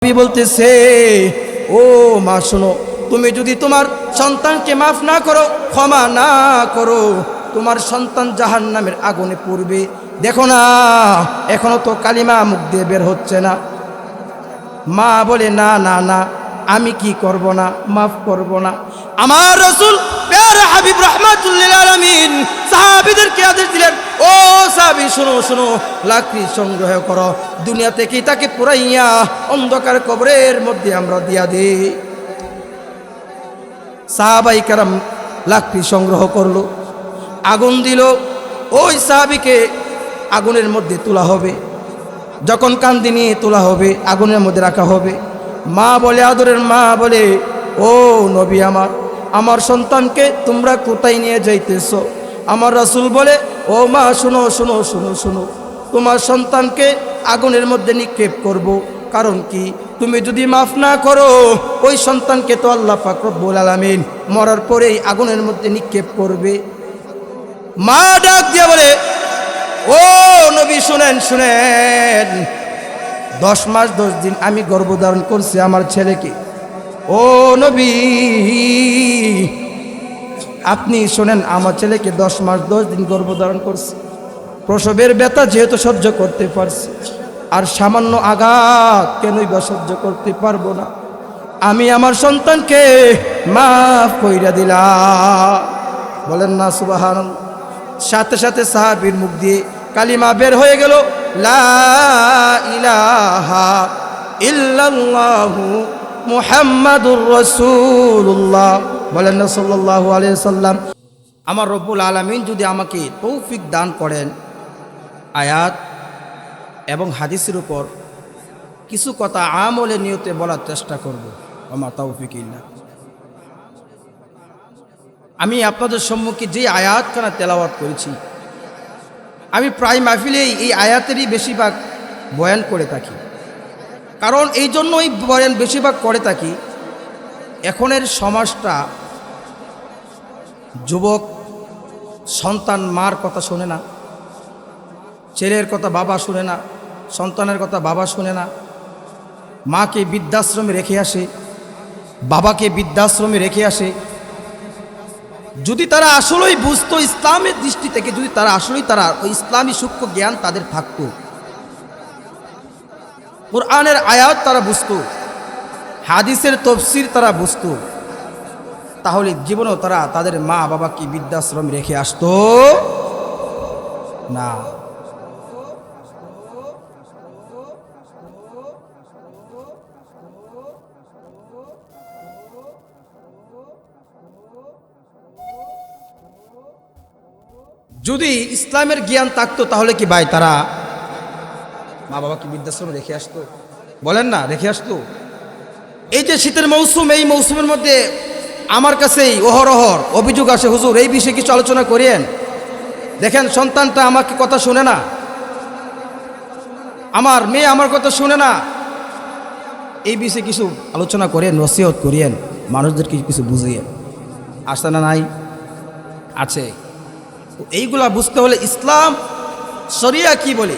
নবী বলতেছে, ও মা শোনো, তুমি যদি তোমার সন্তানকে মাফ না করো, ক্ষমা না করো, তোমার সন্তান জাহান্নামের আগুনে পড়বে। দেখো না, এখনো তো কালিমা মুখ দিয়ে বের হচ্ছে না। মা বলে, না না না, আমি কি করব না, মাফ করব না। আমার রাসূল প্যারা হাবিব রাহমাতুল্লিল আলামিন সাহাবীদেরকে আদেশ দিলেন, ও সাহাবী শোনো শোনো, লাকড়ি সংগ্রহ করো, দুনিয়া থেকে তাকে পুরাইয়া অন্ধকার কবরের মধ্যে আমরা দিয়া দেই। সাহাবাই কেরাম লাকড়ি সংগ্রহ করলো, আগুন দিল, ওই সাহাবীকে আগুনের মধ্যে তোলা হবে। যখন কান্দি নিয়ে তোলা হবে, আগুনের মধ্যে রাখা হবে। মা বলে, আদরের মা বলে, ও নবী আমার সন্তানকে তোমরা কোথায় নিয়ে যাইতেছ? আমার রাসূল বলে, ও মা শোনো শোনো শোনো শোনো, তোমার সন্তানকে আগুনের মধ্যে নিক্ষেপ করব। কারণ কি, তুমি যদি মাফ না করো, ওই সন্তানকে তো আল্লাহ পাক রব্বুল আলামিন মরার পরেই আগুনের মধ্যে নিক্ষেপ করবে। মা ডাক দিয়ে বলে, ও নবী শুনেন শুনেন, 10 মাস 10 দিন আমি গর্ভধারণ করছি আমার ছেলেকে। ও নবী, আপনি শোনেন, আমার ছেলেকে 10 মাস 10 দিন গর্ভধারণ করছি। প্রসবের ব্যথা যেহেতু সহ্য করতে পারছি, আর সামান্য আঘাত কেনই বা সহ্য করতে পারবো না। আমি আমার সন্তানকে মাফ কইরা দিলাম। বলেন না সুবহানাল্লাহ। সাথে সাথে সাহাবীর মুখ দিয়ে কালিমা বের হয়ে গেল, লা ইলাহা ইল্লাল্লাহু মুহাম্মাদুর রাসূলুল্লাহ। বলেন না সাল্লাল্লাহু আলাইহি সাল্লাম। আমার রব্বুল আলামিন যদি আমাকে তৌফিক দান করেন, আয়াত এবং হাদিসের উপর কিছু কথা আমলে নিয়তে বলার চেষ্টা করব। আমার তৌফিক ইল্লাহ। আমি আপনাদের সম্মুখে যে আয়াতখানা তেলাওয়াত করেছি, আমি প্রায় মাহফিলেই এই আয়াতেরই বেশিরভাগ বয়ান করে থাকি। কারণ এই জন্যই বয়ান বেশিরভাগ করে থাকি, এখনের সমাজটা যুবক সন্তান মার কথা শোনে না, ছেলের কথা বাবা শুনে না, সন্তানের কথা বাবা শুনে না। মাকে বৃদ্ধাশ্রমে রেখে আসে, বাবাকে বৃদ্ধাশ্রমে রেখে আসে। যদি তারা আসলেই বুঝতো ইসলামের দৃষ্টি থেকে, যদি তারা আসলেই ওই ইসলামী সূক্ষ্ম জ্ঞান তাদের থাকতো, কোরআনের আয়াত তারা বুঝতো, হাদিসের তাফসীর তারা বুঝতো, তাহলে জীবনেও তারা তাদের মা বাবাকে বৃদ্ধাশ্রমে রেখে আসতো না। যদি ইসলামের জ্ঞান থাকতো, তাহলে কি ভাই তারা মা বাবাকে বৃদ্ধাশ্রমে রেখে আসতো? বলেন না, রেখে আসতো? এই যে শীতের মৌসুম, এই মৌসুমের মধ্যে আমার কাছেই অহরহর অভিযোগ আসে, হুজুর এই বিষয়ে কিছু আলোচনা করেন। দেখেন, সন্তানটা আমাকে কথা শুনে না, আমার মেয়ে আমার কথা শুনে না, এই বিষয়ে কিছু আলোচনা করেন, নসিহত করিয়েন, মানুষদেরকে কিছু বুঝিয়েন। আসে না? নাই? আছে। এইগুলা বুঝতে হলে ইসলাম শরিয়া কি বলে,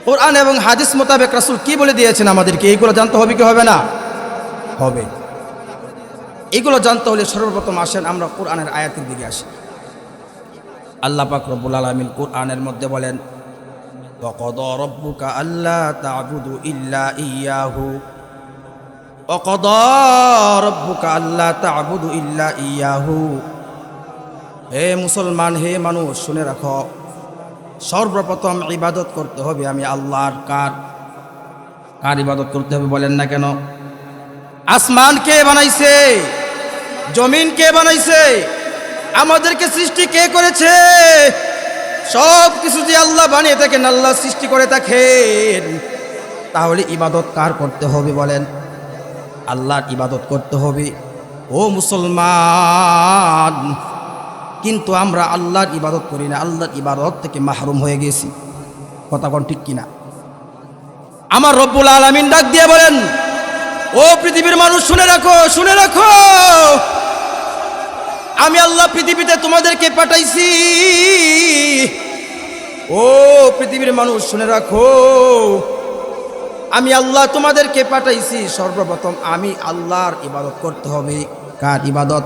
কোরআন এবং হাদিস মোতাবেক রাসূল কি বলে দিয়েছেন আমাদেরকে, এইগুলো জানতে হবে কি হবে না? হবে। এইগুলো জানতে হলে সর্বপ্রথম আসেন আমরা কোরআনের আয়াতের দিকে আসি। আল্লাহ পাক রব্বুল আলামিন কোরআনের মধ্যে বলেন, ওয়াকাদা রাব্বুকা আল্লা তা'বুদু ইল্লা ইয়্যাহু, ওয়াকাদা রাব্বুকা আল্লা তা'বুদু ইল্লা ইয়্যাহু। হে মুসলমান, হে মানুষ, শুনে রাখো, সর্বপ্রথম ইবাদত করতে হবে আমি আল্লাহর। কার ইবাদত করতে হবে বলেন না কেন? আসমান কে বানাইছে? জমিন কে বানাইছে? আমাদেরকে সৃষ্টি কে করেছে? সব কিছু যে আল্লাহ বানিয়ে থাকেন, আল্লাহ সৃষ্টি করে থাকেন, তাহলে ইবাদত কার করতে হবে বলেন? আল্লাহর ইবাদত করতে হবে। ও মুসলমান, কিন্তু আমরা আল্লাহর ইবাদত করি না, আল্লাহর ইবাদত থেকে মাহরুম হয়ে গেছি। কথা কোন ঠিক কিনা? আমার রব্বুল আলামিন ডাক দিয়ে বলেন, ও পৃথিবীর মানুষ শুনে রাখো, শুনে রাখো, আমি আল্লাহ পৃথিবীতে তোমাদেরকে পাঠাইছি। ও পৃথিবীর মানুষ শুনে রাখো, আমি আল্লাহ তোমাদেরকে পাঠাইছি, সর্বপ্রথম আমি আল্লাহর ইবাদত করতে হবে। কার ইবাদত?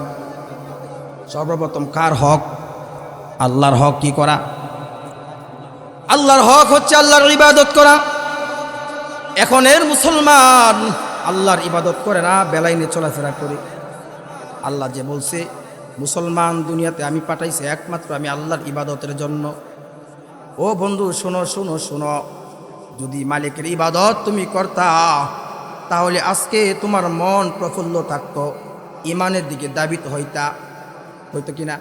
সর্বপ্রথম কার হক? আল্লাহর হক কি করা? আল্লাহর হক হচ্ছে আল্লাহর ইবাদত করা। এখন এর মুসলমান আল্লাহর ইবাদত করে না, বেলাইনে চলাফেরা করে। আল্লাহ যে বলছে মুসলমান দুনিয়াতে আমি পাঠাইছি একমাত্র আমি আল্লাহর ইবাদতের জন্য। ও বন্ধু শোনো শোনো শোনো, যদি মালিকের ইবাদত তুমি করতা তাহলে আজকে তোমার মন প্রফুল্ল থাকতো, ইমানের দিকে দাবিত হইতো কিনা?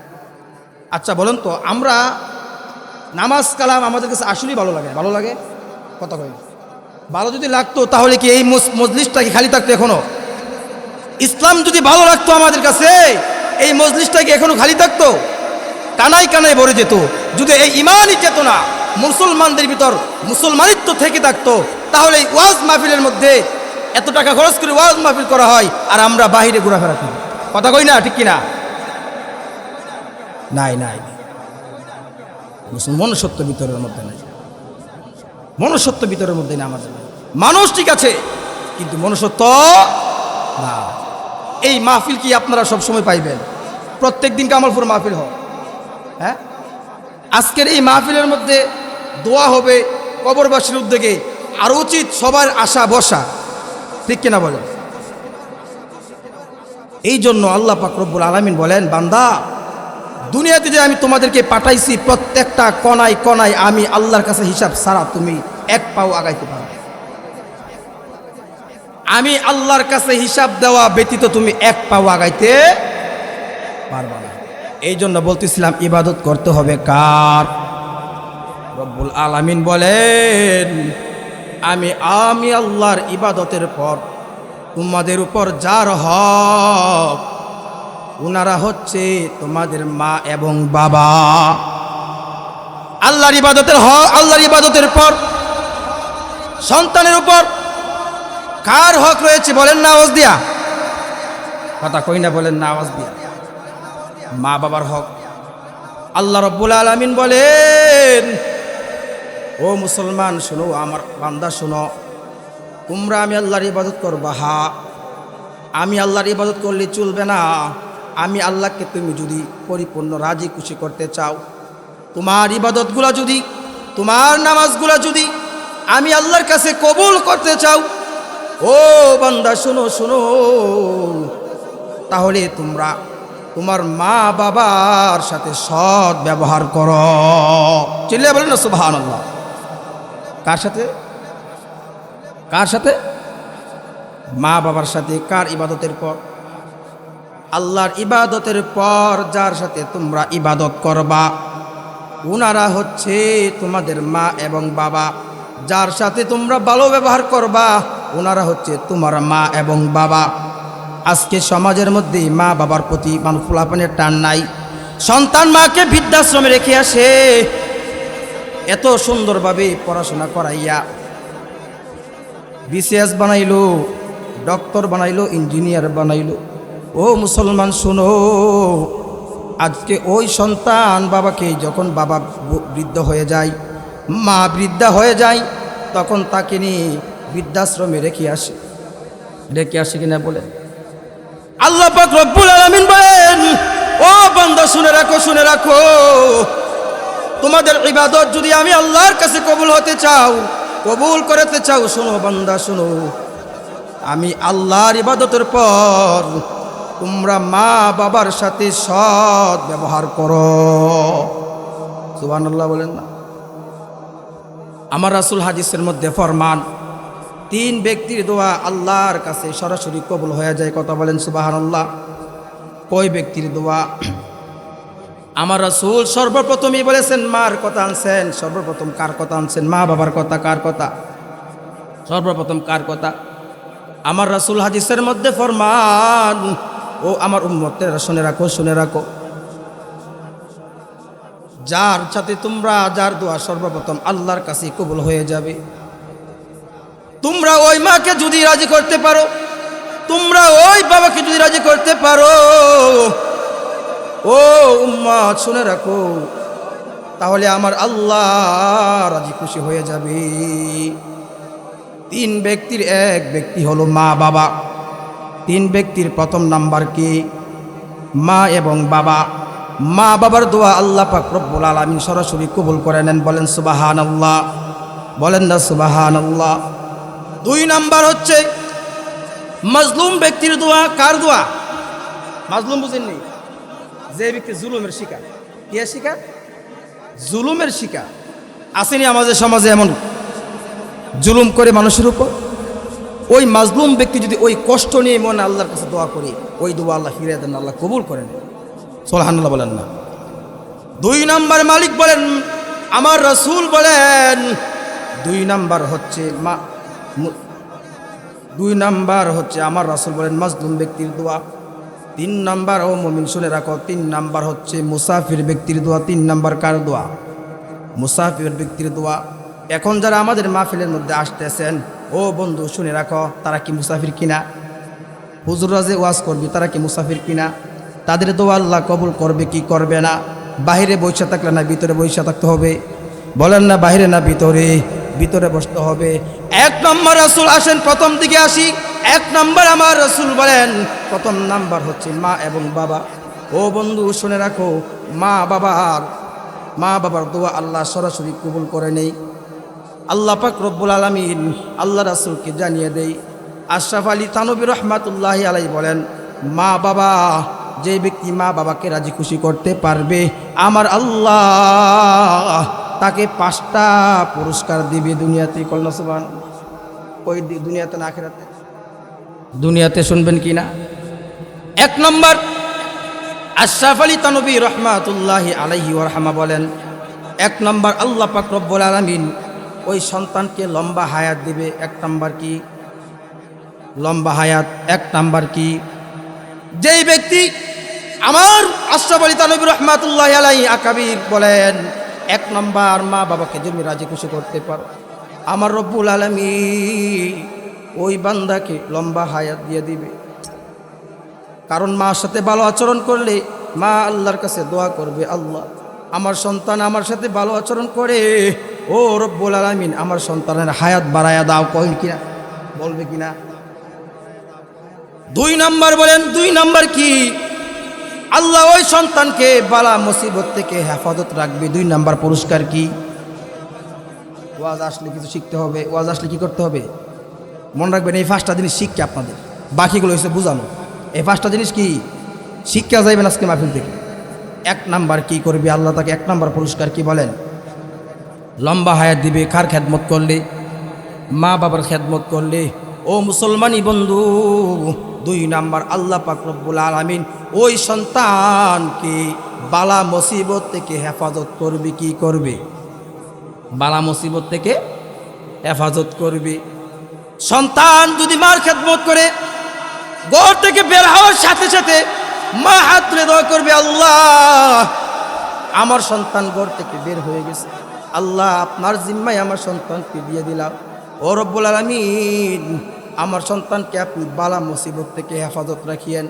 আচ্ছা বলেন তো, আমরা নামাজ কালাম আমাদের কাছে আসলেই ভালো লাগে? ভালো লাগে? কথা কই? ভালো যদি লাগতো তাহলে কি এই মজলিসটা কি খালি থাকতো এখনো? ইসলাম যদি ভালো লাগতো আমাদের কাছে, এই মজলিসটা কি এখনো খালি থাকতো? কানায় কানায় ভরে যেত। যদি এই ইমানই চেতনা মুসলমানদের ভিতর মুসলমানিত্ব থেকে থাকতো, তাহলে এই ওয়াজ মাহফিলের মধ্যে এত টাকা খরচ করে ওয়াজ মাহফিল করা হয় আর আমরা বাহিরে ঘোরাফেরা করি। কথা কই না? ঠিক কিনা? নাই নাই, মনুষ্যত্ব ভিতরের মধ্যে নাই, মনুষ্যত্ব ভিতরের মধ্যে না আমাদের। মানুষ ঠিক আছে কিন্তু মনুষ্যত্ব না। এই মাহফিল কি আপনারা সবসময় পাইবেন? প্রত্যেক দিন কামালপুর মাহফিল হয়? হ্যাঁ, আজকের এই মাহফিলের মধ্যে দোয়া হবে কবরবাসীর উদ্যোগে। আর উচিত সবার আশা বসা, ঠিক কিনা বলেন? এই জন্য আল্লাহ পাক রব্বুল আলামিন বলেন, বান্দা দুনিয়াতে যে আমি তোমাদেরকে পাঠাইছি প্রত্যেকটা কণায় কণায় আমি আল্লাহর কাছে হিসাব ছাড়া তুমি এক পাও আগাইতে পারবে। আমি আল্লাহর কাছে হিসাব দেওয়া ব্যতীত তুমি এক পাও আগাইতে পারবা না। এই জন্য বলতেছিলাম ইবাদত করতে হবে কার? রব্বুল আলামিন বলেন, আমি আল্লাহর ইবাদতের পর তোমাদের উপর যার হক উনারা হচ্ছে তোমাদের মা এবং বাবা। আল্লাহর ইবাদতের হক, আল্লাহর ইবাদতের পর সন্তানের উপর কার হক রয়েছে? বলেন না আওয়াজ দিয়া, কথা কই না? বলেন না আওয়াজ দিয়া। মা বাবার হক। আল্লাহ রব্বুল আলামিন বলেন, ও মুসলমান শোনো, আমার বান্দা শোনো, তোমরা আমি আল্লাহর ইবাদত করবা। হ্যাঁ, আমি আল্লাহর ইবাদত করলে চলবে না। আমি আল্লাহকে তুমি যদি পরিপূর্ণ রাজি খুশি করতে চাও, তোমার ইবাদতগুলা যদি, তোমার নামাজগুলা যদি আমি আল্লাহর কাছে কবুল করতে চাও, ও বান্দা শোনো শোনো, তাহলে তোমরা তোমার মা বাবার সাথে সৎ ব্যবহার করো। চিল্লায়া বলেন না সুবহানাল্লাহ। কার সাথে? কার সাথে? মা বাবার সাথে। কার ইবাদতের পর? আল্লাহর ইবাদতের পর যার সাথে তোমরা ইবাদত করবা উনারা হচ্ছে তোমাদের মা এবং বাবা। যার সাথে তোমরা ভালো ব্যবহার করবা ওনারা হচ্ছে তোমার মা এবং বাবা। আজকে সমাজের মধ্যে মা বাবার প্রতি মানুষ ফুলাপানের টান নাই। সন্তান মাকে বৃদ্ধাশ্রমে রেখে আসে, এত সুন্দরভাবে পড়াশোনা করাইয়া বিসিএস বানাইলো, ডক্টর বানাইলো, ইঞ্জিনিয়ার বানাইলো। ও মুসলমান শোনো, আজকে ওই সন্তান বাবাকে যখন বাবা বৃদ্ধ হয়ে যায়, মা বৃদ্ধা হয়ে যায়, তখন তাকে নিয়ে বৃদ্ধাশ্রমে রেখে আসে কিনা বলেন? আল্লাহ পাক রব্বুল আলামিন বলেন, ও বান্দা শুনে রাখো, শুনে রাখো, তোমাদের ইবাদত যদি আমি আল্লাহর কাছে কবুল হতে চাও, কবুল করতে চাও, শোনো বান্দা শোনো, আমি আল্লাহর ইবাদতের পর তোমরা মা বাবার সাথে সৎ ব্যবহার করো। সুবহানাল্লাহ বলেন না? আমার রাসূল হাদিসের মধ্যে ফরমান, 3 ব্যক্তির দোয়া আল্লাহর কাছে সরাসরি কবুল হয়ে যায়। কথা বলেন সুবহানাল্লাহ। কয় ব্যক্তির দোয়া? আমার রাসূল সর্বপ্রথমই বলেছেন মার কথা আনছেন। সর্বপ্রথম কার কথা আনছেন? মা বাবার কথা। কার কথা? সর্বপ্রথম কার কথা? আমার রাসূল হাদিসের মধ্যে ফরমান, ও আমার উম্মতেরা শুনে রাখো, শুনে রাখো, যার সাথে তোমরা যার দোয়া সর্বপ্রথম আল্লাহর কাছে কবুল হয়ে যাবে, তোমরা ওই মাকে যদি রাজি করতে পারো, তোমরা ওই বাবাকে যদি রাজি করতে পারো, ও উম্মত শুনে রাখো, তাহলে আমার আল্লাহ রাজি খুশি হয়ে যাবে। তিন ব্যক্তির এক ব্যক্তি হলো মা বাবা। তিন ব্যক্তির প্রথম নাম্বার কি? মা এবং বাবা। মা বাবার দোয়া আল্লাহ পাক রব্বুল আলামিন সরাসরি কবুল করে নেন। বলেন সুবহানাল্লাহ, বলেন না সুবহানাল্লাহ। দুই নাম্বার হচ্ছে মাজলুম ব্যক্তির দোয়া। কার দোয়া? মাজলুম বুঝেননি? যে ব্যক্তি জুলুমের শিকার। কে শিকার? জুলুমের শিকার। আসেনি আমাদের সমাজে এমন জুলুম করে মানুষের উপর? ওই মাজলুম ব্যক্তি যদি ওই কষ্ট নিয়ে মনে আল্লাহর কাছে দোয়া করি, ওই দোয়া আল্লাহ ফিরিয়ে দেন, আল্লাহ কবুল করেন। সুবহানাল্লাহ বলেন না। দুই নাম্বার মালিক বলেন, আমার রাসূল বলেন, দুই নাম্বার হচ্ছে আমার রাসূল বলেন মাজলুম ব্যক্তির দোয়া। তিন নাম্বার, ও মুমিন শুনে রাখো, তিন নাম্বার হচ্ছে মুসাফির ব্যক্তির দোয়া। তিন নাম্বার কার দোয়া? মুসাফির ব্যক্তির দোয়া। এখন যারা আমাদের মাহফিলের মধ্যে আসতেছেন, ও বন্ধু শুনে রাখো, তারা কি মুসাফির কিনা? হুজুররা যে ওয়াজ করবি তারা কি মুসাফির কিনা? তাদের দোয়া আল্লাহ কবুল করবে কি করবে না? বাহিরে বসে থাকলে না ভিতরে বসে থাকতে হবে? বলেন না বাহিরে না ভিতরে? ভিতরে বসতে হবে। এক নম্বর রাসূল আসেন, প্রথম দিকে আসি। এক নম্বর আমার রাসূল বলেন, প্রথম নাম্বার হচ্ছে মা এবং বাবা। ও বন্ধু শুনে রাখো, মা বাবার দোয়া আল্লাহ সরাসরি কবুল করে নেই। আল্লাহ পাক রব্বুল আলামিন আল্লাহ রাসূলকে জানিয়ে দেই। আশরাফ আলী থানভী রহমাতুল্লাহি আলাইহি বলেন, মা বাবা, যে ব্যক্তি মা বাবাকে রাজি খুশি করতে পারবে, আমার আল্লাহ তাকে 5টা পুরস্কার দিবে দুনিয়াতে। কল্লা সুবহান। ওই দুনিয়াতে না আখিরাতে? দুনিয়াতে শুনবেন কি না? এক নম্বর, আশরাফ আলী থানভী রহমাতুল্লাহি আলাইহি ওয়া রাহমা বলেন, এক নম্বর আল্লাহ পাক রব্বুল আলামিন ওই সন্তানকে লম্বা হায়াত দিবে। এক নাম্বার কি? লম্বা হায়াত। এক নাম্বার কি? যেই ব্যক্তি, আমার আশরাফ আলী থানভী রহমাতুল্লাহি আলাইহি আকাবির বলেন, এক নাম্বার মা বাবাকে তুমি রাজি খুশি করতে পারো, আমার রব্বুল আলামিন ওই বান্দাকে লম্বা হায়াত দিয়ে দিবে। কারণ মার সাথে ভালো আচরণ করলে মা আল্লাহর কাছে দোয়া করবে, আল্লাহ আমার সন্তান আমার সাথে ভালো আচরণ করে, ও রব্বুল আলামিন আমার সন্তানের হায়াত বাড়ায়া দাও। কইল কিনা? বলবে কিনা? দুই নাম্বার বলেন, দুই নাম্বার কি? আল্লাহ ওই সন্তানকে বালা মুসিবত থেকে হেফাজত রাখবে। দুই নাম্বার পুরস্কার কি? ওয়াজ আসলে কিছু শিখতে হবে। ওয়াজ আসলে কি করতে হবে? মনে রাখবেন, এই 5টা জিনিস শিক্ষা আপনাদের, বাকিগুলো হচ্ছে বোঝানো। এই 5টা জিনিস কি শিক্ষা যাইবেন আজকে মাহফিল থেকে। এক নাম্বার কি করবে আল্লাহ তাকে? এক নাম্বার পুরস্কার কি বলেন? লম্বা হায়াত দিবে। কার খেদমত করলে? মা বাবার খেদমত করলে। ও মুসলমানি বন্ধু, দুই নাম্বার আল্লাহ পাক রব্বুল আলামিন ওই সন্তানকে বালা মুসিবত থেকে হেফাজত করবে। কি করবে? বালা মুসিবত থেকে হেফাজত করবে। সন্তান যদি মার খেদমত করে, ঘর থেকে বের হওয়ার সাথে সাথে মা হাত তুলে দোয়া করবে, আল্লাহ আমার সন্তান ঘর থেকে বের হয়ে গেছে, আল্লাহ আপনার জিম্মায় আমার সন্তানকে দিয়ে দিলাম। ও রব্বুল আলামিন আমার সন্তানকে আপনি বালা মুসিবত থেকে হেফাজত রাখিয়েন,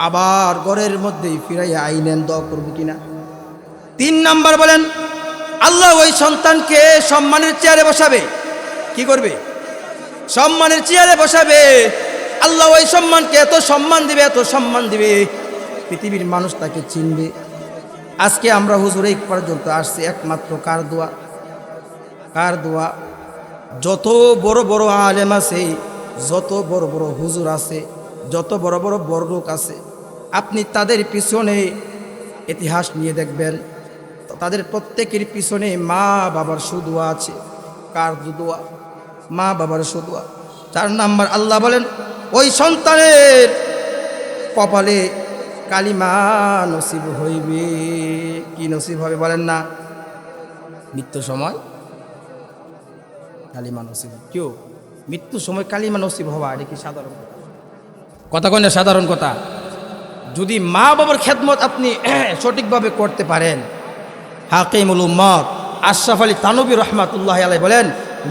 আবার ঘরের মধ্যেই ফিরাইয়া আইনেন। দোয়া করবে কিনা? তিন নাম্বার বলেন, আল্লাহ ওই সন্তানকে সম্মানের চেয়ারে বসাবে। কি করবে? সম্মানের চেয়ারে বসাবে। আল্লাহ ওই সম্মানকে এত সম্মান দিবে, এত সম্মান দিবে, পৃথিবীর মানুষ তাকে চিনবে। আজকে আমরা হুজুর এই পর্যন্ত আসছি একমাত্র কার দোয়া? কার দোয়া? যত বড় বড় আলেম আছে, যত বড় বড় হুজুর আছে, যত বড় বড় বড়লোক আছে, আপনি তাদের পিছনে ইতিহাস নিয়ে দেখবেন, তাদের প্রত্যেকের পিছনে মা বাবার সুদোয়া আছে। কার দোয়া? মা বাবার সুদোয়া। 4 নাম্বার আল্লাহ বলেন, ওই সন্তানের কপালে কালিমা নসিব হইবে। কি নসিব হবে বলেন না? মৃত্যুর সময় কালিমা নসিব। কেউ মৃত্যুর সময় কালিমা নসিব হওয়া, এটা কি সাধারণ কথা? কয় না সাধারণ কথা? যদি মা বাবার খেদমত আপনি সঠিকভাবে করতে পারেন, হাকিমুল উম্মত আশরাফ আলী থানভী রহমাতুল্লাহি আলাইহি বলেন,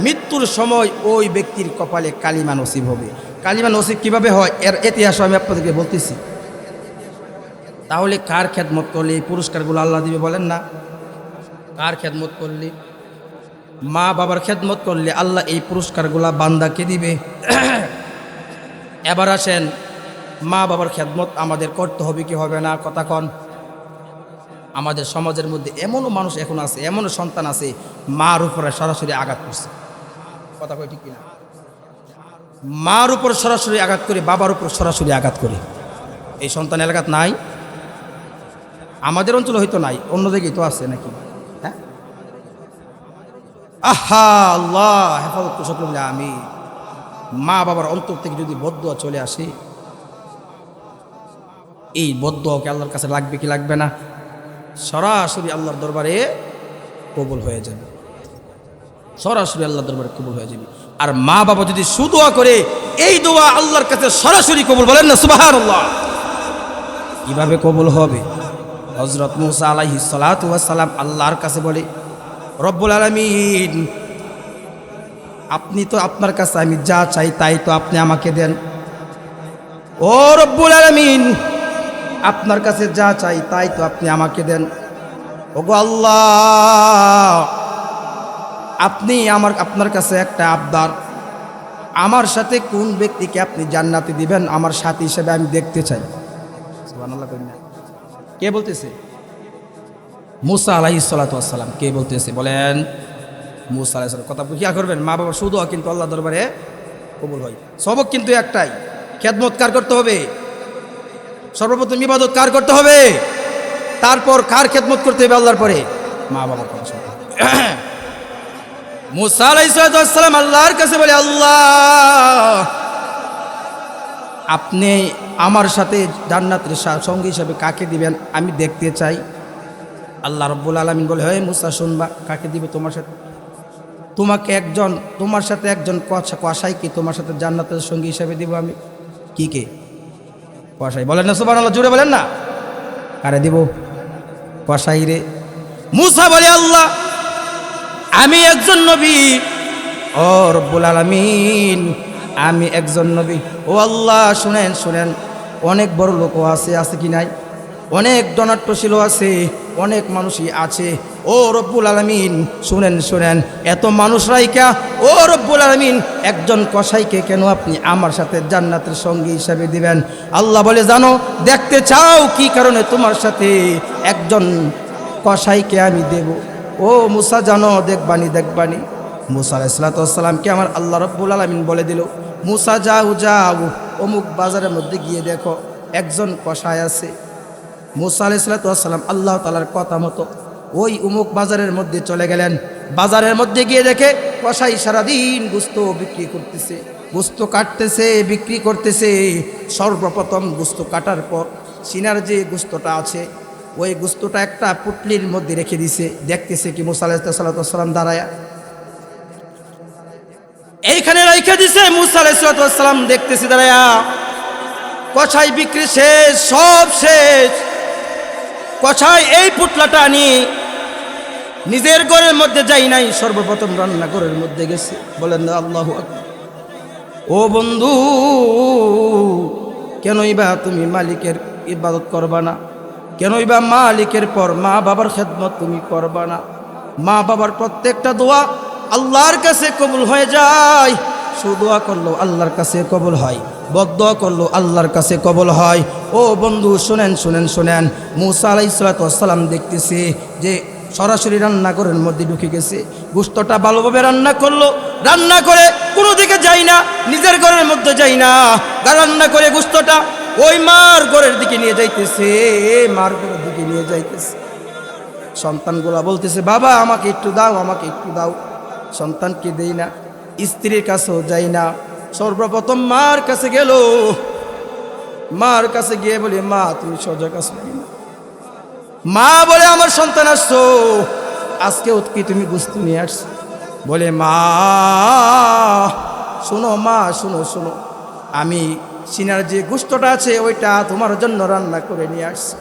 মৃত্যুর সময় ওই ব্যক্তির কপালে কালিমা নসিব হবে। কালিমা নসিব কিভাবে হয় এর ইতিহাস আমি আপনাদেরকে বলতেছি। তাহলে কার খেদমত করলে এই পুরস্কারগুলো আল্লাহ দিবে বলেন না? কার খেদমত করলে? মা বাবার খেদমত করলে আল্লাহ এই পুরস্কারগুলা বান্দাকে দিবে। এবার আসেন, মা বাবার খেদমত আমাদের করতে হবে কি হবে না? কথা কন। আমাদের সমাজের মধ্যে এমনও মানুষ এখন আছে, এমনও সন্তান আছে মার উপরে সরাসরি আঘাত করছে। কথা কয় ঠিক কিনা? মার উপর সরাসরি আঘাত করে, বাবার উপর সরাসরি আঘাত করে। এই সন্তান এলাকাত নাই? আমাদের অঞ্চলে হয়তো নাই, অন্য জায়গায় তো আছে নাকি? হ্যাঁ, আহা আল্লাহ হেফাজত করলে আমি মা বাবার অন্তর থেকে যদি বদদুয়া চলে আসে, এই বদদুয়াকে আল্লাহর কাছে লাগবে কি লাগবে না? সরাসরি আল্লাহর দরবারে কবুল হয়ে যাবে, সরাসরি আল্লাহর দরবারে কবুল হয়ে যাবে। আর মা বাবা যদি সুদোয়া করে, এই দোয়া আল্লাহর কাছে সরাসরি কবুল, বলেন না সুবহানাল্লাহ। কিভাবে কবুল হবে? হযরত মূসা আলাইহিস সালাতু ওয়াস সালাম আল্লাহর কাছে বলে, রব্বুল আলামিন, আপনি তো, আপনার কাছে আমি যা চাই তাই তো আপনি আমাকে দেন। ও রব্বুল আলামিন, আপনার কাছে যা চাই তাই তো আপনি আমাকে দেন। ওগো আল্লাহ, আপনি আপনার কাছে একটা আবদার, আমার সাথে কোন ব্যক্তিকে আপনি জান্নাতে দিবেন আমার সাথী হিসেবে আমি দেখতে চাই। সুবহানাল্লাহ। কে বলতেছে? মূসা আলাইহিস সালাতু ওয়াস সালাম। কে বলতেছে? বলেন মূসা আলাইহিস সালাম। কথা বুঝিয়া করবেন, মা বাবা শুধু কিন্তু আল্লাহ দরবারে কবুল হয়। সবক কিন্তু একটাই, খেদমত কার করতে হবে? সর্বপ্রথম ইবাদত কার করতে হবে? তারপর কার খেদমত করতে হবে? আল্লাহর পরে মা বাবার কথা শুনতে হবে। মূসা আলাইহিস সালাম আল্লাহর কাছে বলে, আল্লাহ, আপনি আমার সাথে জান্নাতের সঙ্গী হিসাবে কাকে দিবেন আমি দেখতে চাই। আল্লাহ রাব্বুল আলামিন বলে, হে মূসা শুনবা, কাকে দিবে তোমার সাথে? তোমার সাথে একজন কসাইকে তোমার সাথে জান্নাতের সঙ্গী হিসাবে দিব আমি। কি কে? কসাই। বলেন না সুবহানাল্লাহ, জোরে বলেন না। কারে দিব? কসাই রে। মূসা বলে, আল্লাহ, আমি একজন নবী। ও রব্বুল আলামিন, আমি একজন নবী। ও আল্লাহ, শুনেন, অনেক বড় লোকও আছে কি নাই? অনেক ধনাঢ্যশীলও আছে, অনেক মানুষই আছে। ও রব্বুল আলামিন, শুনেন, এত মানুষ রাইকা ও রব্বুল আলামিন একজন কসাইকে কেন আপনি আমার সাথে জান্নাতের সঙ্গী হিসাবে দিবেন? আল্লাহ বলে, জানো, দেখতে চাও কি কারণে তোমার সাথে একজন কসাইকে আমি দেব? ও মূসা, জানো, দেখবানি। মূসা আলাইহিস সালামকে আমার আল্লাহ রাব্বুল আলামিন বলে দিল, মূসা যাও, অমুক বাজারের মধ্যে গিয়ে দেখো একজন কসাই আছে। মূসা আলাইহিস সালাম আল্লাহ তাআলার কথা মতো ওই অমুক বাজারের মধ্যে চলে গেলেন। বাজারের মধ্যে গিয়ে দেখে কসাই সারাদিন গোস্ত বিক্রি করতেছে, গোস্ত কাটতেছে, বিক্রি করতেছে। সর্বপ্রথম গোস্ত কাটার পর সিনার যে গোস্তটা আছে, ওই গোস্তটা একটা পুটলির মধ্যে রেখে দিছে। দেখতেছে কি মূসা আলাইহিস সালাম দাঁড়ায়া এইখানে রেখে দিছে। মূসা আলাইহিস সালাম দেখতেছে দাঁড়ায়া, কসাই বিক্রি শেষ, সব শেষ। কসাই এই পুটলাটা নিয়ে নিজের ঘরের মধ্যে যাই নাই, সর্বপ্রথম রান্নাঘরের মধ্যে গেছে। বলেন না আল্লাহু আকবার। ও বন্ধু, কেনই বা তুমি মালিকের ইবাদত করবা না? কেনই বা মালিকের পর মা বাবার খেদমত তুমি করবা না? মা বাবার প্রত্যেকটা দোয়া আল্লাহর কাছে কবুল হয়ে যায়। সুদোয়া করলো আল্লাহর কাছে কবুল হয়, বদদোয়া করলো আল্লাহর কাছে কবুল হয়। ও বন্ধু, শুনেন, মূসা আলাইহিস সালাম দেখতেছে যে সরাসরি রান্নাঘরের মধ্যে ঢুকে গেছে। গোস্তটা ভালোভাবে রান্না করলো, রান্না করে কোনো দিকে যাই না, নিজের ঘরের মধ্যে যাই না, রান্না করে গোস্তটা ওই মার ঘরের দিকে নিয়ে যাইতেছে, মার ঘরের দিকে নিয়ে যাইতেছে। সন্তানগুলা বলতেছে, বাবা আমাকে একটু দাও। সন্তানকে দেই না, স্ত্রীর কাছেও যাই না। সর্বপ্রথম মার কাছে গেল, মার কাছে গিয়ে বলে, মা তুমি সোজা কাছে। মা বলে, আমার সন্তান আসছো, আজকে কি তুমি গোস্ত নিয়ে আসছো? বলে, মা শোনো, শোনো, আমি সিনার যে গোস্তটা আছে ওইটা তোমার জন্য রান্না করে নিয়ে আসছি।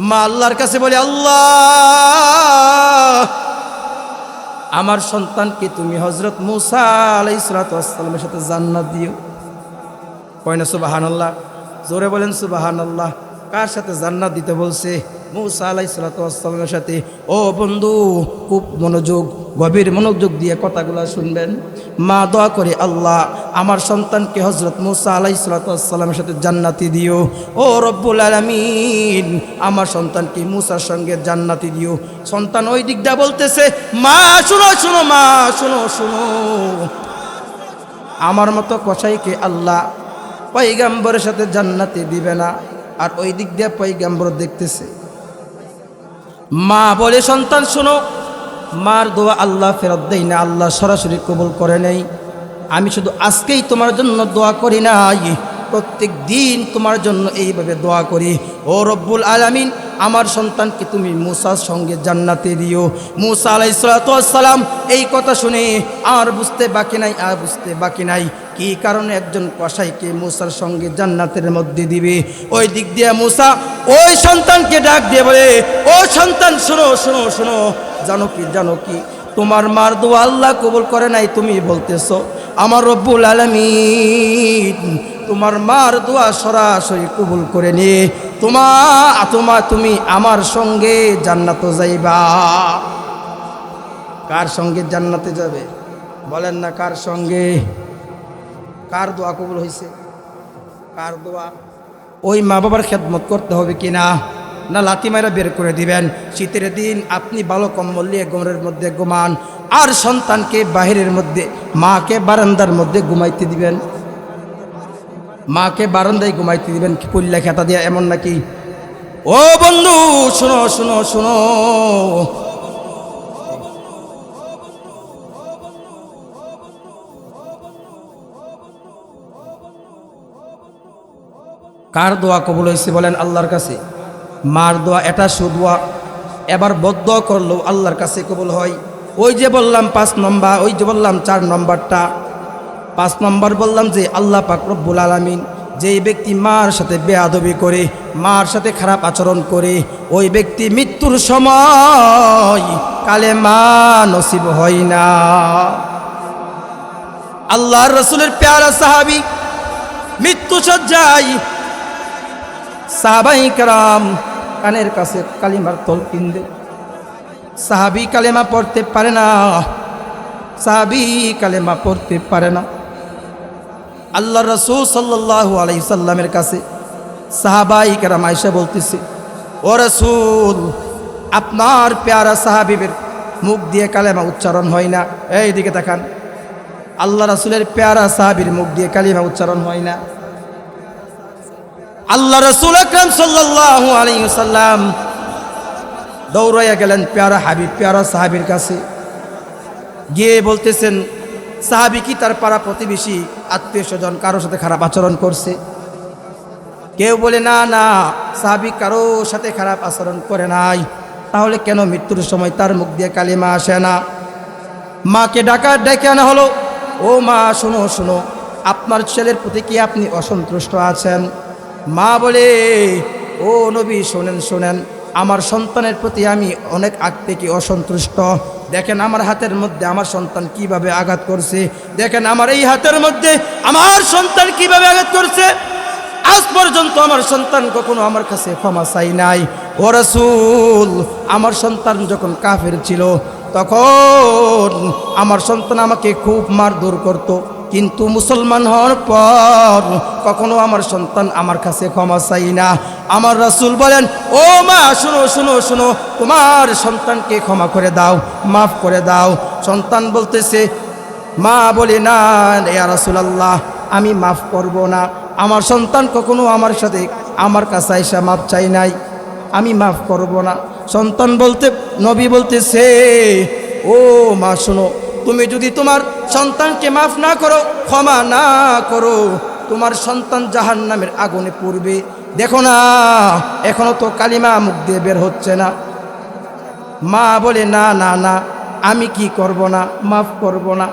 মা আল্লাহর কাছে বলে, আল্লাহ, আমার সন্তানকে তুমি হযরত মূসা আলাইহিস সালামের সাথে জান্নাত দিও। কয় না সুবহানাল্লাহ? জোরে বলেন সুবহানাল্লাহ। কার সাথে জান্নাত দিতে বলছে? মূসা আলাইহিস সালাতু ওয়াস সালামের সাথে। ও বন্ধু, খুব মনোযোগ, গভীর মনোযোগ দিয়ে কথাগুলো শুনবেন। মা দোয়া করে, আল্লাহ আমার সন্তানকে হযরত মূসা আলাইহিস সালাতু ওয়াস সালামের সাথে জান্নাতি দিও। ও রব্বুল আলামিন, আমার সন্তানকে মূসার সঙ্গে জান্নাতি দিও। সন্তান ওই দিকটা বলতেছে, মা শুনো শুনো, মা শুনো শুনো, আমার মতো কসাইকে আল্লাহ পয়গম্বরের সাথে জান্নাতি দিবে না। আর ওই দিক দিয়ে পয়গম্বর দেখতেছে। মা বলে, সন্তান শোনো, মার দোয়া আল্লাহ ফেরত দেয় না, আল্লাহ সরাসরি কবুল করে নেই। আমি শুধু আজকেই তোমার জন্য দোয়া করি নাই, প্রত্যেক দিন তোমার জন্য এইভাবে দোয়া করি। ও রব্বুল আলামিন, আমার সন্তানকে তুমি মূসার সঙ্গে জান্নাতে দিও। মূসা আলাইহিস সালাতু ওয়াস সালাম এই কথা শুনে আর বুঝতে বাকি নাই কি কারণে একজন কসাইকে মূসার সঙ্গে জান্নাতের মধ্যে দিবে। ওই দিক দিয়ে মূসা ওই সন্তানকে ডাক দিয়ে বলে, ও সন্তান শোনো শোনো শোনো, জানো কি তোমার মার দোয়া আল্লাহ কবুল করে নাই, তুমি বলতেছো। আমার রব্বুল আলামিন তোমার মার দোয়া সরাসরি কবুল করে নিয়ে তুমি আমার সঙ্গে জান্নাতে যাইবা। কার সঙ্গে জান্নাতে যাবে বলেন না? কার সঙ্গে? কার দোয়া কবুল হয়েছে? কার দোয়া? ওই মা বাবার খেদমত করতে হবে কিনা, না লাথি মারা বের করে দিবেন? শীতের দিন আপনি ভালো কম্বল নিয়ে ঘরের মধ্যে ঘুমান, আর সন্তানকে বাহিরের মধ্যে, মাকে বারান্দার মধ্যে ঘুমাইতে দিবেন? মাকে বারান্দায় ঘুমাইতে দিবেন কি পুল্লা খেতা দিয়া? এমন নাকি? ও বন্ধু শোনো শোনো শোনো, কার দোয়া কবুল হয়েছে বলেন? আল্লাহর কাছে। মার দোয়া এটা সুদোয়া, এবার বদদোয়া করলেও আল্লাহর কাছে কবুল হয়। ওই যে বললাম 5 নম্বর, ওই যে বললাম 4 নম্বরটা। 5 নম্বর বললাম যে আল্লাহ পাক রব্বুল আলামিন, যেই ব্যক্তি মার সাথে বেয়াদবি করে, মার সাথে খারাপ আচরণ করে, ওই ব্যক্তি মৃত্যুর সময় কালেমা নসিব হয় না। আল্লাহর রাসূলের প্যারা সাহাবী মৃত্যু সজ্জায়, সাহাবায়ে কেরাম কানের কাছে কালিমার তলকিন দে। সাহাবী কালেমা পড়তে পারে না, সাহাবী কালেমা পড়তে পারে না। আল্লাহ রাসূল সাল্লাল্লাহু আলাইহি সাল্লামের কাছে সাহাবায়ে কেরাম আয়েশা বলতেছে, ও রাসূল, আপনার প্যারা সাহাবীর মুখ দিয়ে কালেমা উচ্চারণ হয় না। এই দিকে তাকান, আল্লাহ রাসূলের প্যারা সাহাবীর মুখ দিয়ে কালিমা উচ্চারণ হয় না। আল্লাহ রাসূল আকরাম সাল্লাল্লাহু আলাইহি ওয়াসাল্লাম দৌড়াইয়া গেলেন প্যারা হাবিব, প্যারা সাহাবীর কাছে গিয়ে বলতেছেন, সাহাবী কি তার পাড়া প্রতিবেশী আত্মীয় স্বজন কারোর সাথে খারাপ আচরণ করছে? কেউ বলে না না, সাহাবী কারোর সাথে খারাপ আচরণ করে নাই। তাহলে কেন মৃত্যুর সময় তার মুখ দিয়ে কালিমা আসে না? মাকে ডেকে আনা হলো। ও মা শোনো শোনো, আপনার ছেলের প্রতি কি আপনি অসন্তুষ্ট আছেন? মা বলে, ও নবী শোনেন শোনেন, আমার সন্তানের প্রতি আমি অনেক আগ থেকে অসন্তুষ্ট। দেখেন আমার হাতের মধ্যে আমার সন্তান কিভাবে আঘাত করছে, দেখেন আমার এই হাতের মধ্যে আমার সন্তান কিভাবে আঘাত করছে। আজ পর্যন্ত আমার সন্তান কখনো আমার কাছে ক্ষমা চাই নাই। ও রাসূল, আমার সন্তান যখন কাফের ছিল তখন আমার সন্তান আমাকে খুব মারধর করত, কিন্তু মুসলমান হওয়ার পর কখনো আমার সন্তান আমার কাছে ক্ষমা চাই না। আমার রাসূল বলেন, ও মা শুনো শুনো শুনো, তোমার সন্তানকে ক্ষমা করে দাও, মাফ করে দাও। সন্তান বলতেছে, মা বলে, না ইয়া রাসূলুল্লাহ, আমি মাফ করব না। আমার সন্তান কখনো আমার কাছে আইসা মাফ চাই নাই, আমি মাফ করব না। সন্তান নবী বলতেছে, ও মা শোনো, তুমি যদি তোমার সন্তানকে মাফ না করো, ক্ষমা না করো, তোমার সন্তান জাহান্নামের আগুনে পড়বে। দেখো না, এখনো তো কালিমা মুখ দিয়ে বের হচ্ছে না। মা বলে, না না না, আমি কি করব না, মাফ করব না।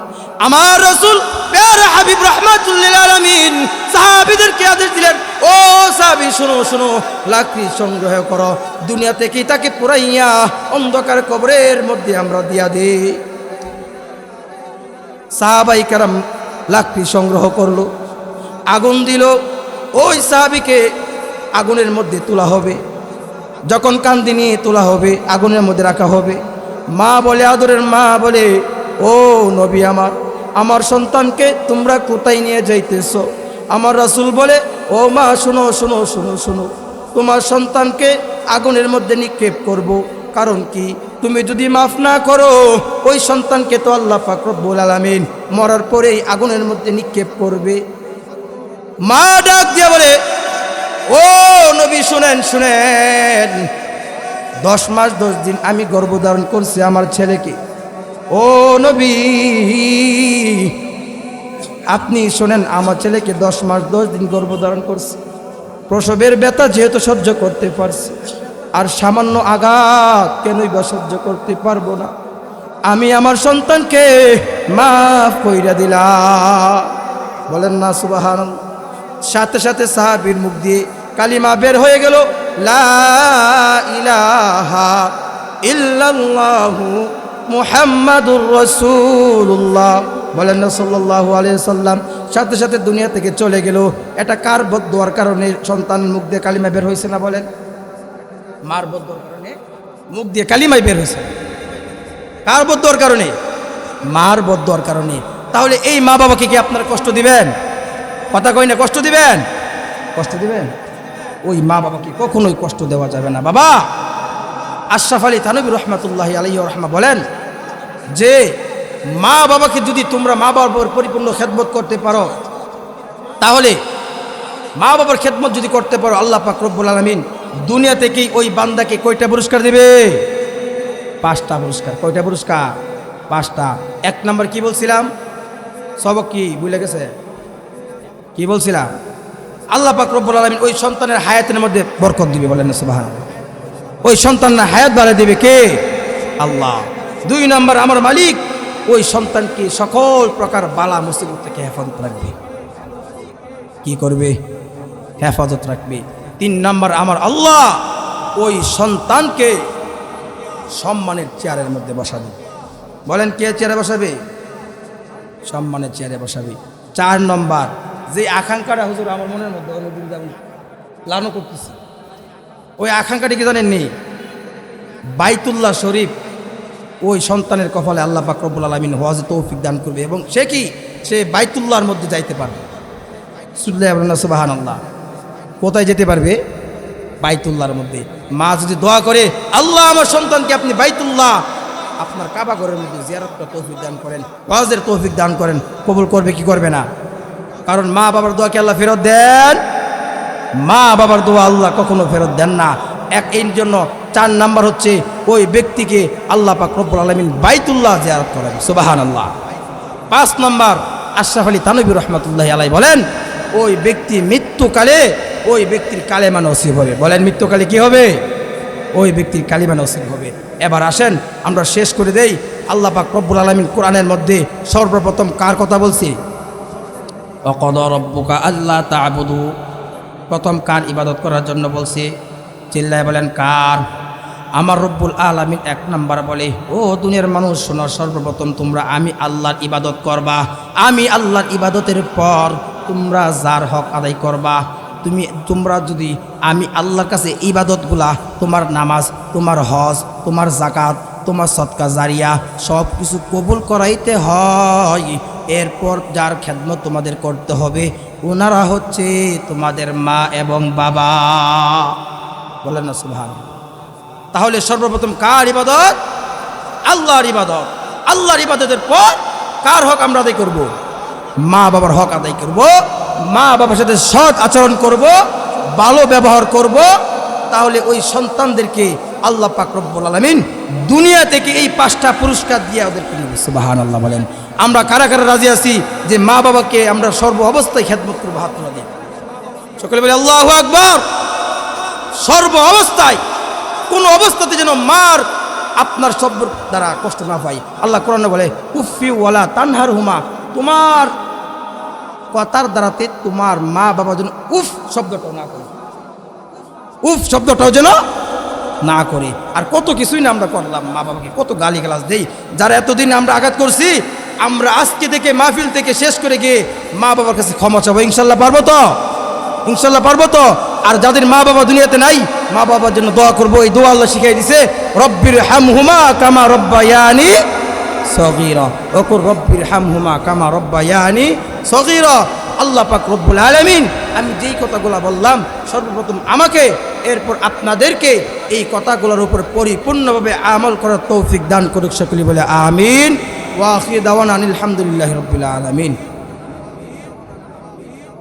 আমার রাসূল প্যারা হাবিব রাহমাতুল লিল আলামিন সাহাবীদেরকে আদেশ দিলেন, ও সাহাবী শোনো শোনো, লাকড়ি সংগ্রহ করো, দুনিয়া থেকে তাকে পুরাইয়া অন্ধকার কবরের মধ্যে আমরা দিয়া দেই। সাহাবায়ে কেরাম লাকড়ি সংগ্রহ করলো, আগুন দিল, ওই সাহাবীকে আগুনের মধ্যে তোলা হবে। যখন কান্দি নিয়ে তোলা হবে, আগুনের মধ্যে রাখা হবে, মা বলে, আদরের মা বলে, ও নবী আমার সন্তানকে তোমরা কোথায় নিয়ে যাইতেছ? আমার রাসূল বলে, ও মা শুনো শুনো শুনো শুনো, তোমার সন্তানকে আগুনের মধ্যে নিক্ষেপ করব। কারণ কি, তুমি যদি মাফ না করো ওই সন্তানকে তো আল্লাহ পাক রব্বুল আলামিন মরার পরেই আগুনের মধ্যে নিক্ষেপ করবে। মা ডাক দিয়ে বলে, ও নবী শুনেন শুনেন, 10 মাস 10 দিন আমি গর্ভধারণ করছি আমার ছেলেকে। ও নবী আপনি শোনেন, আমার ছেলেকে 10 মাস 10 দিন গর্ভধারণ করছে, প্রসবের ব্যথা যেহেতু সহ্য করতে পারছি, আর সামান্য আঘাত কেনই বা সহ্য করতে পারবো না, আমি আমার সন্তানকে মাফ কইরা দিলাম। বলেন না সুবহানাল্লাহ। সাথে সাথে সাহাবীর মুখ দিয়ে কালিমা বের হয়ে গেল, লা ইলাহা ইল্লাল্লাহু মুহাম্মাদুর রাসূলুল্লাহ। বলেন না সাল্লাল্লাহু আলাইহি সাল্লাম। সাথে সাথে দুনিয়া থেকে চলে গেল। এটা কার বদদুয়ার কারণে সন্তান মুখ দিয়ে কালিমা বের হয়েছে না? বলেন, মার বদদুয়ার কারণে মুখ দিয়ে কালিমাই বের হয়েছে। কার বদদুয়ার কারণে? মার বদদুয়ার কারণে। তাহলে এই মা বাবাকে কি আপনারা কষ্ট দিবেন? কথা কই না, কষ্ট দিবেন? কষ্ট দিবেন? ওই মা বাবাকে কখনোই কষ্ট দেওয়া যাবে না। বাবা আশরাফ আলী থানভী রহমাতুল্লাহি আলাইহি রাহমা বলেন যে মা বাবাকে যদি তোমরা মা বাবার পরিপূর্ণ খেদমত করতে পারো, তাহলে মা বাবার খেদমত যদি করতে পারো, আল্লাহ পাক রব্বুল আলামিন দুনিয়া থেকেই ওই বান্দাকে কয়টা পুরস্কার দেবে? 5টা পুরস্কার। কয়টা পুরস্কার? 5টা। 1 নাম্বার কি বলছিলাম? সবক কি ভুলে গেছে? কি বলছিলাম? আল্লাহ পাক রব্বুল আলামিন ওই সন্তানের হায়াতের মধ্যে বরকত দিবে। বলেন না সুবহানাল্লাহ। ওই সন্তানের হায়াত বাড়িয়ে দেবে কে? আল্লাহ। 2 নাম্বার, আমার মালিক ওই সন্তানকে সকল প্রকার বালা মুসিবত থেকে হেফাজত রাখবে। কি করবে? হেফাজত রাখবে। 3 নাম্বার, আমার আল্লাহ ওই সন্তানকে সম্মানের চেয়ারের মধ্যে বসাবে। বলেন, কে চেয়ারে বসাবে? সম্মানের চেয়ারে বসাবে। 4 নম্বর, যে আকাঙ্ক্ষাটা হুজুর আমার মনের মধ্যে অনেকদিন আমি লালন করতেছি, ওই আকাঙ্ক্ষাটি কি জানেননি? বাইতুল্লাহ শরীফ ওই সন্তানের কপালে আল্লাহ পাক রব্বুল আলামিন হজে তৌফিক দান করবে, এবং সে বাইতুল্লাহর মধ্যে যাইতে পারবে। সুবহানাল্লাহ। কোথায় যেতে পারবে? বাইতুল্লাহর মধ্যে। মা যদি দোয়া করে, আল্লাহ আমার সন্তানকে আপনি বাইতুল্লাহ আপনার কাবা ঘরের মধ্যে জিয়ারতটা তৌফিক দান করেন, হজের তৌফিক দান করেন, কবুল করবে কি করবে না? কারণ মা বাবার দোয়াকে আল্লাহ ফেরত দেন? মা বাবার দোয়া আল্লাহ কখনো ফেরত দেন না। এই জন্য 4 নাম্বার হচ্ছে ওই ব্যক্তিকে আল্লাহ পাক রব্বুল আলামিন বাইতুল্লাহ জিয়ারত করেন। সুবহানাল্লাহ। 5 নাম্বার, আশরাফ আলী থানভী রহমাতুল্লাহি আলাইহি বলেন, ওই ব্যক্তি মৃত্যুকালে ওই ব্যক্তির কালেমা নসিব হবে। বলেন, মৃত্যুকালে কি হবে? ওই ব্যক্তির কালিমা নসিব হবে। এবার আসেন আমরা শেষ করে দেই। আল্লাহ পাক রব্বুল আলামিন কোরআনের মধ্যে সর্বপ্রথম কার কথা বলছি? ওয়াকাদা রাব্বুকা আল্লা তা'বুদু। প্রথম কার ইবাদত করার জন্য বলছে? চিল্লায় বলেন, কার? আমার রব্বুল আলামিন 1 নাম্বার বলে, ও দুনিয়ার মানুষ শোনো, সর্বপ্রথম তোমরা আমি আল্লাহর ইবাদত করবা। আমি আল্লাহর ইবাদতের পর তোমরা যার হক আদায় করবা। তোমরা যদি আমি আল্লাহর কাছে ইবাদতগুলা, তোমার নামাজ, তোমার হজ, তোমার যাকাত, তোমার সদকা জারিয়া সব কিছু কবুল করাইতে হয়, এরপর যার খেদমত তোমাদের করতে হবে ওনারা হচ্ছে তোমাদের মা এবং বাবা। বলেন না সুবহানাল্লাহ। তাহলে সর্বপ্রথম কার ইবাদত? আল্লাহর ইবাদত। আল্লাহর ইবাদতের পর কার হক আমরা আদায় করব? মা বাবার হক আদায় করব। মা বাবার সাথে সৎ আচরণ করব, ভালো ব্যবহার করব। তাহলে ওই সন্তানদেরকে আল্লাহ পাক রব্বুল আলামিন দুনিয়া থেকে এই 5টা পুরস্কার দিয়ে ওদেরকে নেবে। সুবহানাল্লাহ। বলেন, আমরা কারা কারা রাজি আছি যে মা বাবাকে আমরা সর্ব অবস্থায় খেদমত করবো? হাত তুলে দিই। সকলে বলে আল্লাহু আকবার। সর্ব অবস্থায়, কোন অবস্থাতে যেন মার আপনার শব্দ দ্বারা কষ্ট না পাই। আল্লাহ কোরআনে বলে, উফি ওয়ালা তানহারহুমা। তোমার কথার দ্বারাতে তোমার মা বাবা যেন উফ শব্দটাও না করে। উফ শব্দটাও যেন না করে। আর কত কিছুই না আমরা করলাম, মা বাবাকে কত গালিগালাজ দেই। যারা এতদিন আমরা আঘাত করছি, আমরা আজকে থেকে মাহফিল থেকে শেষ করে গিয়ে মা বাবার কাছে ক্ষমা চাবো। ইনশাল্লাহ পারবো তো? ইনশাল্লাহ পারবো তো? আর যাদের মা বাবা দুনিয়াতে নাই, মা বাবার জন্য দোয়া করব। এই দোয়া আল্লাহ শিখিয়ে দিছে, রব্বির হামহুমা কামা রব্বায়ানি সগীরা। ওকুর রব্বির হামহুমা কামা রব্বায়ানি সগীরা। আল্লাহ পাক রব্বুল আলামিন আমি যেই কথাগুলো বললাম সর্বপ্রথম আমাকে, এরপর আপনাদেরকে এই কথাগুলোর উপর পরিপূর্ণভাবে আমল করার তৌফিক দান করুক। সকলে বলে আমিন। ওয়া আখিরু দাওয়ানা আলহামদুলিল্লাহি রাব্বিল আলামিন।